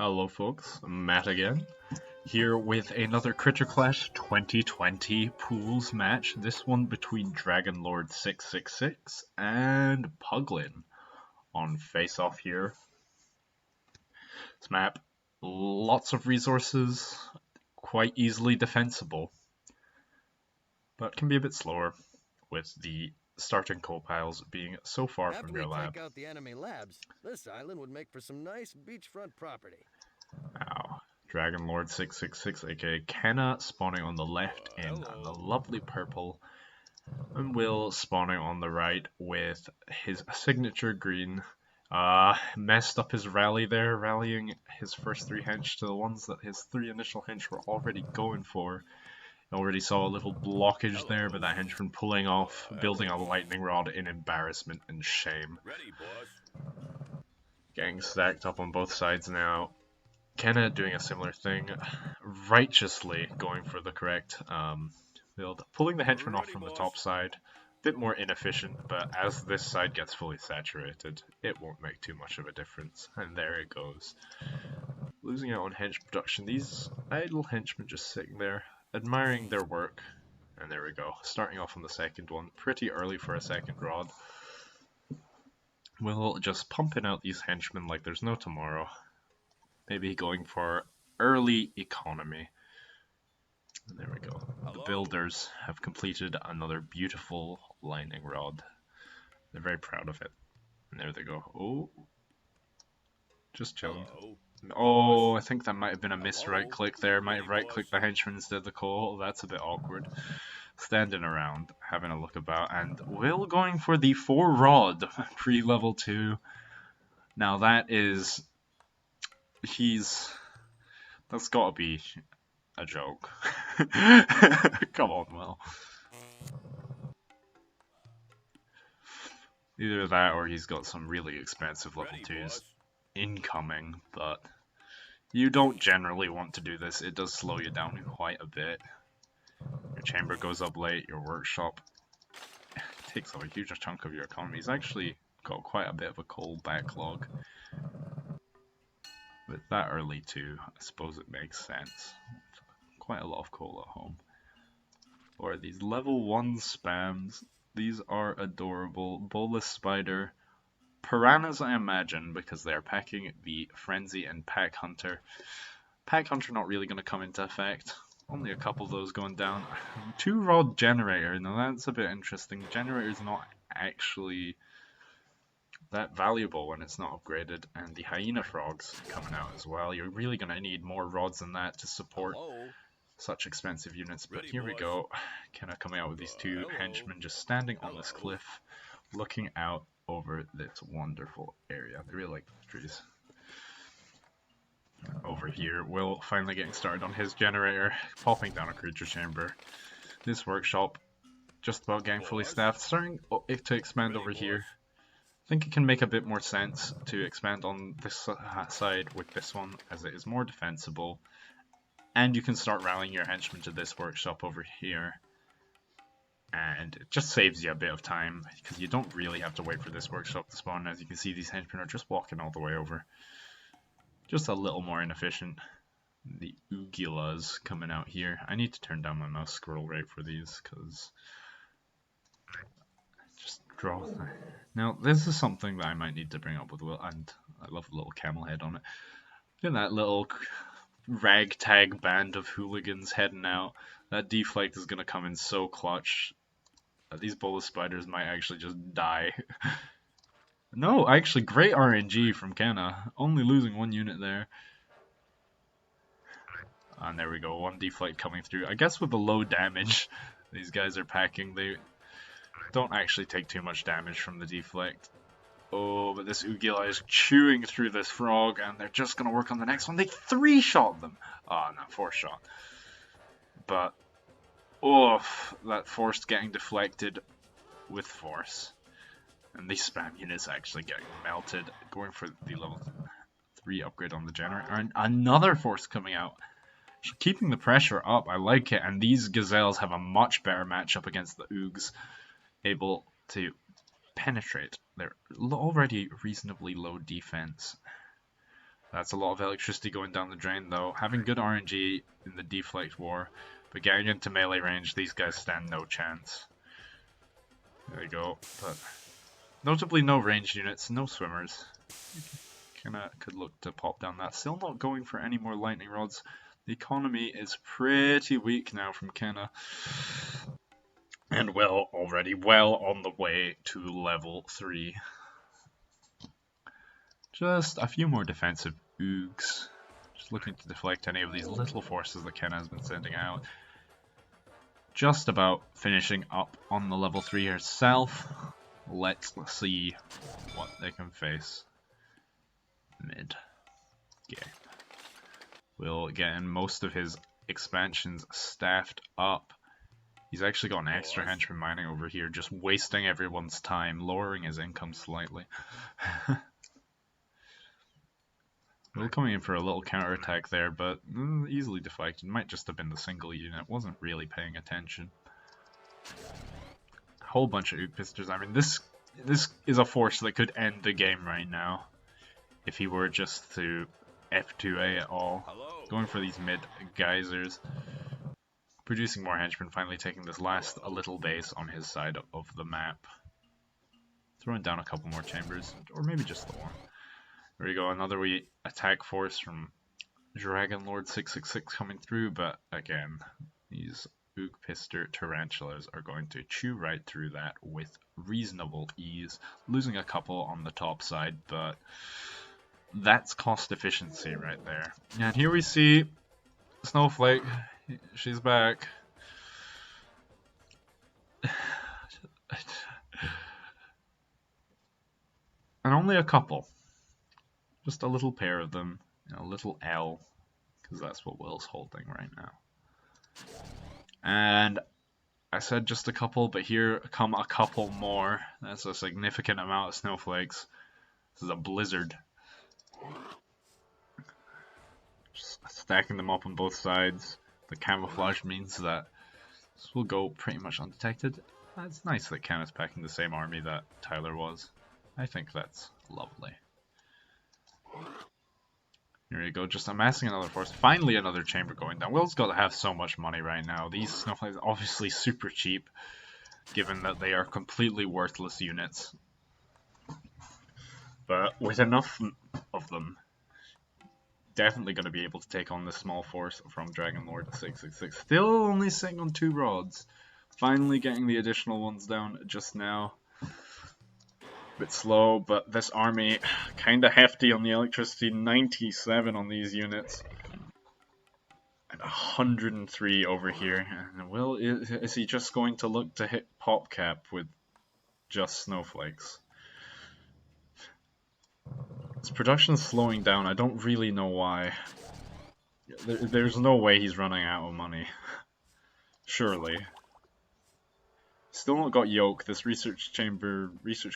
Hello folks, Matt again, here with another CritterClash 2020 pools match, this one between DragonLord666 and Puglin on face-off here. This map, lots of resources, quite easily defensible, but can be a bit slower with the starting coal piles being so far from your lab. Take out the enemy labs, this island would make for some nice beachfront property. Now, DragonLord666, aka Kenna, spawning on the left in the lovely purple, and Will spawning on the right with his signature green. Messed up his rally there, rallying his first three hench to the ones that his three initial hench were already going for. Already saw a little blockage there, but that henchman pulling off, building a lightning rod in embarrassment and shame. Ready, boss. Getting stacked up on both sides now. Kenna doing a similar thing, righteously going for the correct build, pulling the henchman off from the top side. A bit more inefficient, but as this side gets fully saturated, it won't make too much of a difference. And there it goes. Losing out on hench production. These idle henchmen just sitting there, admiring their work. And there we go. Starting off on the second one, pretty early for a second rod. Will just pumping out these henchmen like there's no tomorrow. Maybe going for early economy. And there we go. The builders have completed another beautiful lightning rod. They're very proud of it. And there they go. Oh. Just chilling. Oh, I think that might have been a miss right click there. Might have right clicked the henchman instead of the coal. That's a bit awkward. Standing around, having a look about, and Will going for the 4 rod pre-level 2. Now that is... that's gotta be a joke. Come on, Will. Either that or he's got some really expensive level 2s incoming, but you don't generally want to do this. It does slow you down quite a bit. Your chamber goes up late, your workshop takes up a huge chunk of your economy. He's actually got quite a bit of a coal backlog. With that early too, I suppose it makes sense. Quite a lot of coal at home. Or these level 1 spams. These are adorable. Bolus Spider. Piranhas, I imagine, because they're packing the Frenzy and Pack Hunter. Pack Hunter not really going to come into effect. Only a couple of those going down. 2 rod generator. Now that's a bit interesting. Generator's not actually that valuable when it's not upgraded, and the hyena frogs coming out as well. You're really going to need more rods than that to support such expensive units, but here we go. Kind of coming out with these 2 henchmen just standing on this cliff, looking out over this wonderful area. They really like the trees. Over here, Will finally getting started on his generator, popping down a creature chamber. This workshop just about getting fully staffed, starting to expand over here. I think it can make a bit more sense to expand on this side with this one, as it is more defensible. And you can start rallying your henchmen to this workshop over here. And it just saves you a bit of time, because you don't really have to wait for this workshop to spawn. As you can see, these henchmen are just walking all the way over. Just a little more inefficient. The Ugulas coming out here. I need to turn down my mouse scroll rate for these, because... just draw... Now, this is something that I might need to bring up with Will, and I love the little camel head on it. Look at that little ragtag band of hooligans heading out. That deflect is going to come in so clutch. These bolus spiders might actually just die. No, actually, great RNG from Kenna. Only losing 1 unit there. And there we go, 1 deflect coming through. I guess with the low damage these guys are packing, they don't actually take too much damage from the deflect. Oh, but this Ugila is chewing through this frog, and they're just going to work on the next one. They 3-shot them. Oh, no, 4-shot. But, oh, that force getting deflected with force. And these spam units actually getting melted. Going for the level 3 upgrade on the generator. And another force coming out. So keeping the pressure up, I like it. And these gazelles have a much better matchup against the Oogs. Able to penetrate their already reasonably low defense. That's a lot of electricity going down the drain though. Having good RNG in the deflect war, but getting into melee range, these guys stand no chance. There we go. But notably no ranged units, no swimmers. Kinda could look to pop down that. Still not going for any more lightning rods. The economy is pretty weak now from Kenna. And already well on the way to level 3. Just a few more defensive oogs. Just looking to deflect any of these little forces that Kenna has been sending out. Just about finishing up on the level 3 herself. Let's see what they can face. Mid game. We'll get in most of his expansions staffed up. He's actually got an extra henchman mining over here, just wasting everyone's time, lowering his income slightly. We're coming in for a little counterattack there, but easily deflected. Might just have been the single unit, wasn't really paying attention. A whole bunch of Oopisters. I mean, this is a force that could end the game right now if he were just to F2A at all. Going for these mid geysers. Producing more henchmen, finally taking this last little base on his side of the map. Throwing down a couple more chambers, or maybe just the one. There we go, another wee attack force from DragonLord666 coming through, but again, these Oogpister Tarantulas are going to chew right through that with reasonable ease, losing a couple on the top side, but that's cost efficiency right there. And here we see Snowflake. She's back. And only a couple. Just a little pair of them. A little L. Because that's what Will's holding right now. And I said just a couple, but here come a couple more. That's a significant amount of snowflakes. This is a blizzard. Just stacking them up on both sides. The camouflage means that this will go pretty much undetected. It's nice that Cam is packing the same army that Tyler was. I think that's lovely. Here we go, just amassing another force. Finally another chamber going down. Will's got to have so much money right now. These snowflakes are obviously super cheap, given that they are completely worthless units. But with enough of them, definitely going to be able to take on this small force from DragonLord666. Still only sitting on 2 rods. Finally getting the additional ones down just now. Bit slow, but this army kind of hefty on the electricity. 97 on these units. And 103 over here. And Will, is he just going to look to hit pop cap with just snowflakes? His production's slowing down. I don't really know why. There's no way he's running out of money. Surely. Still not got yoke. This research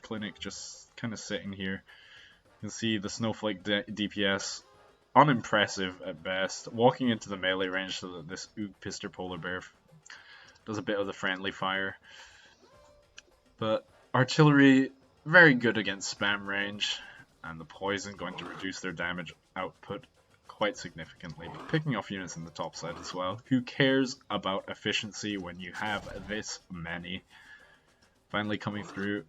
clinic just kind of sitting here. You can see the snowflake DPS. Unimpressive at best. Walking into the melee range so that this Oogpister polar bear does a bit of the friendly fire. But artillery, very good against spam range. And the poison going to reduce their damage output quite significantly. But picking off units in the top side as well. Who cares about efficiency when you have this many? Finally coming through.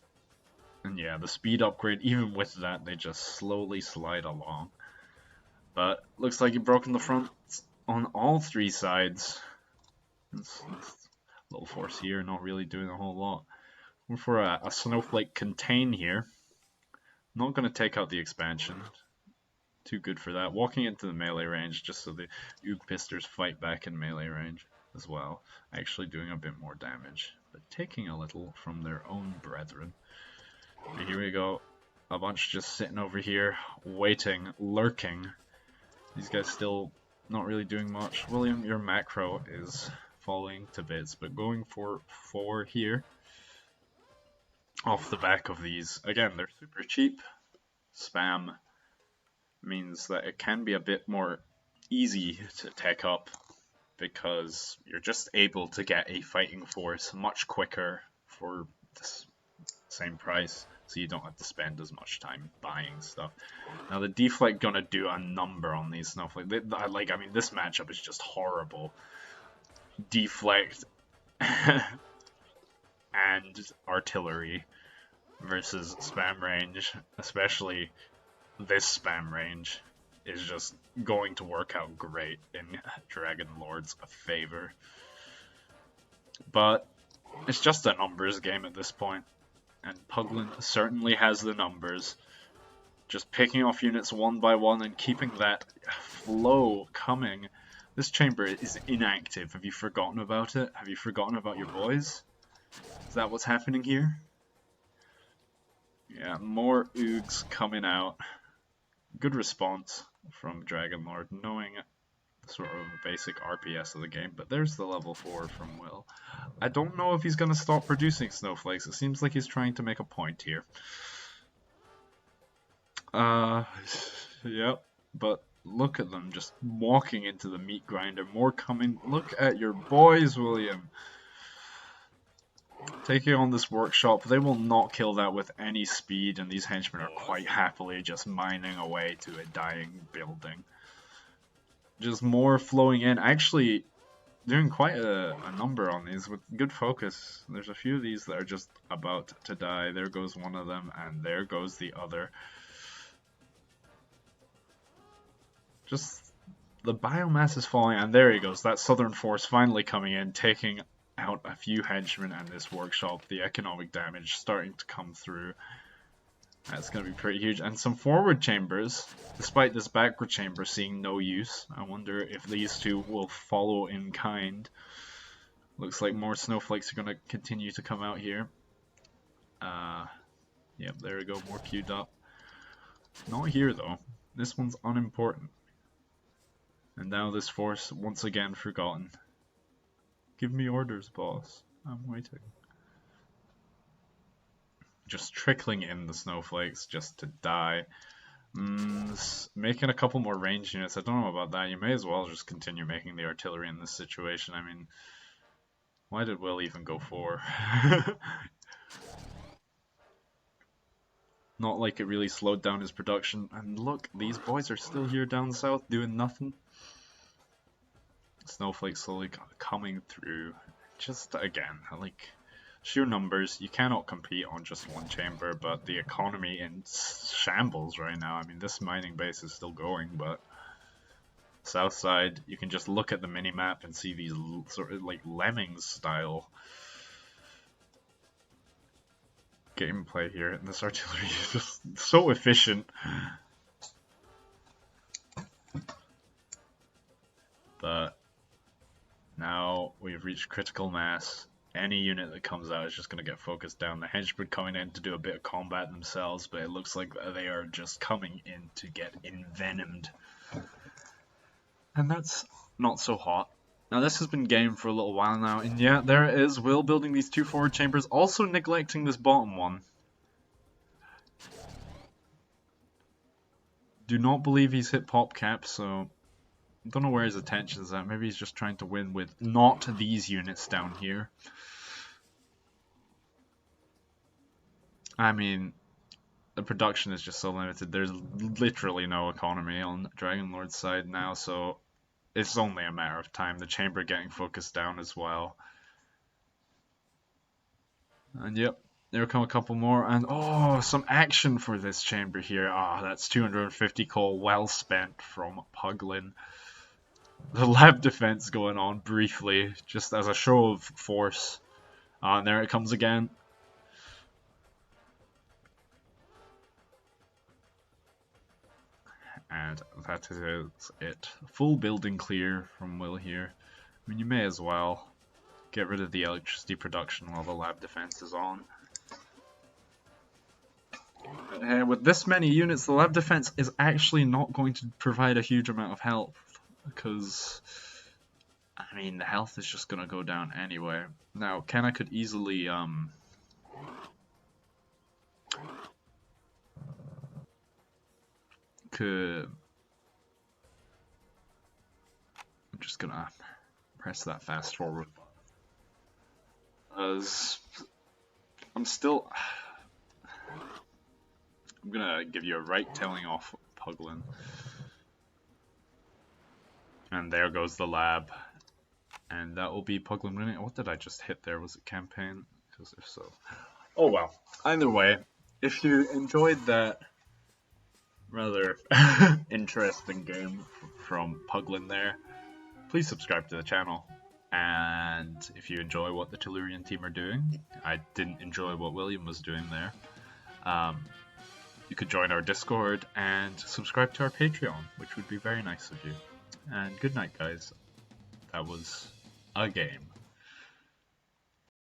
And yeah, the speed upgrade, even with that, they just slowly slide along. But looks like you've broken the front on all 3 sides. It's little force here, not really doing a whole lot. Going for a snowflake contain here. Not going to take out the expansion. Too good for that. Walking into the melee range just so the Oogpisters fight back in melee range as well. Actually doing a bit more damage, but taking a little from their own brethren. And here we go. A bunch just sitting over here, waiting, lurking. These guys still not really doing much. William, your macro is falling to bits, but going for 4 here. Off the back of these. Again, they're super cheap. Spam means that it can be a bit more easy to tech up because you're just able to get a fighting force much quicker for the same price. so you don't have to spend as much time buying stuff. Now the deflect gonna do a number on these snowflakes. I mean, this matchup is just horrible. Deflect and artillery versus spam range, especially this spam range, is just going to work out great in DragonLord's favor. But it's just a numbers game at this point, and Puglin certainly has the numbers. Just picking off units one by one and keeping that flow coming. This chamber is inactive. Have you forgotten about it? Have you forgotten about your boys? Is that what's happening here? Yeah, more oogs coming out. Good response from DragonLord, knowing sort of basic RPS of the game, but there's the level 4 from Will. I don't know if he's going to stop producing snowflakes. It seems like he's trying to make a point here. Yep, but look at them just walking into the meat grinder. More coming. Look at your boys, William. Taking on this workshop, they will not kill that with any speed, and these henchmen are quite happily just mining away to a dying building. Just more flowing in. Actually, doing quite a number on these with good focus. There's a few of these that are just about to die. There goes one of them, and there goes the other. Just the biomass is falling, and there he goes. That southern force finally coming in, taking out a few henchmen and this workshop. The economic damage starting to come through. That's going to be pretty huge. And some forward chambers, despite this backward chamber seeing no use. I wonder if these two will follow in kind. Looks like more snowflakes are going to continue to come out here. Yep, there we go, more queued up. Not here though. This one's unimportant. And now this force, once again, forgotten. Give me orders, boss. I'm waiting. Just trickling in the snowflakes just to die. Making a couple more range units. I don't know about that. You may as well just continue making the artillery in this situation. I mean, why did Will even go for? Not like it really slowed down his production. And look, these boys are still here down south doing nothing. Snowflakes slowly coming through. Just again, like, sheer numbers. You cannot compete on just one chamber, but the economy in shambles right now. I mean, this mining base is still going, but south side, you can just look at the mini-map and see these sort of like Lemmings style gameplay here, and this artillery is just so efficient. But now we've reached critical mass. Any unit that comes out is just going to get focused down. The henchmen coming in to do a bit of combat themselves, but it looks like they are just coming in to get envenomed. And that's not so hot. Now this has been game for a little while now, and yeah, there it is, Will building these two forward chambers, also neglecting this bottom one. Do not believe he's hit pop cap, so don't know where his attention is at. Maybe he's just trying to win with not these units down here. I mean, the production is just so limited. There's literally no economy on DragonLord's side now, so it's only a matter of time. The chamber getting focused down as well. And yep, there come a couple more, and oh, some action for this chamber here. Ah, that's 250 coal well spent from Puglin. The lab defense going on briefly, just as a show of force. And there it comes again. And that is it. Full building clear from Will here. I mean, you may as well get rid of the electricity production while the lab defense is on. With this many units, the lab defense is actually not going to provide a huge amount of health, because, I mean, the health is just going to go down anyway. Now, Kenna could easily, I'm just going to press that fast forward button, as I'm still... I'm gonna give you a right telling off, Puglin. And there goes the lab. And that will be Puglin winning. What did I just hit there? Was it campaign? Because if so... Oh well. Either way, if you enjoyed that rather interesting game from Puglin there, please subscribe to the channel. And if you enjoy what the Tellurian team are doing, I didn't enjoy what William was doing there, you could join our Discord and subscribe to our Patreon, which would be very nice of you. And good night, guys. That was a game.